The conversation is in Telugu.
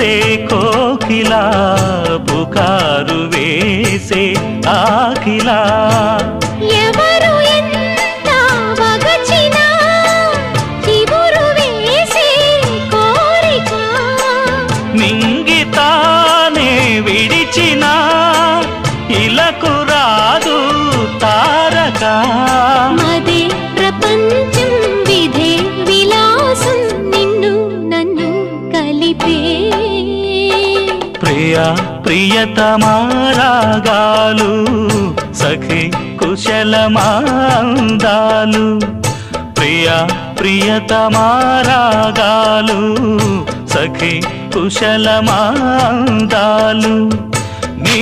చేసే కోకిలా పుకారు వేసే ఆకిలా ఎవరు ఎంత వగచినా చివురు వేసే కోరిక నింగితానే విడిచిన ఇలకు రాదు తారక మదే ప్రపంచం విధే విలాసం నిన్ను నన్ను కలిపే ప్రియా ప్రియతమారాగాలు సఖి కుశలమాందాలు ప్రియా ప్రియతమారాగాలు సఖి కుశలమాందాలు నీ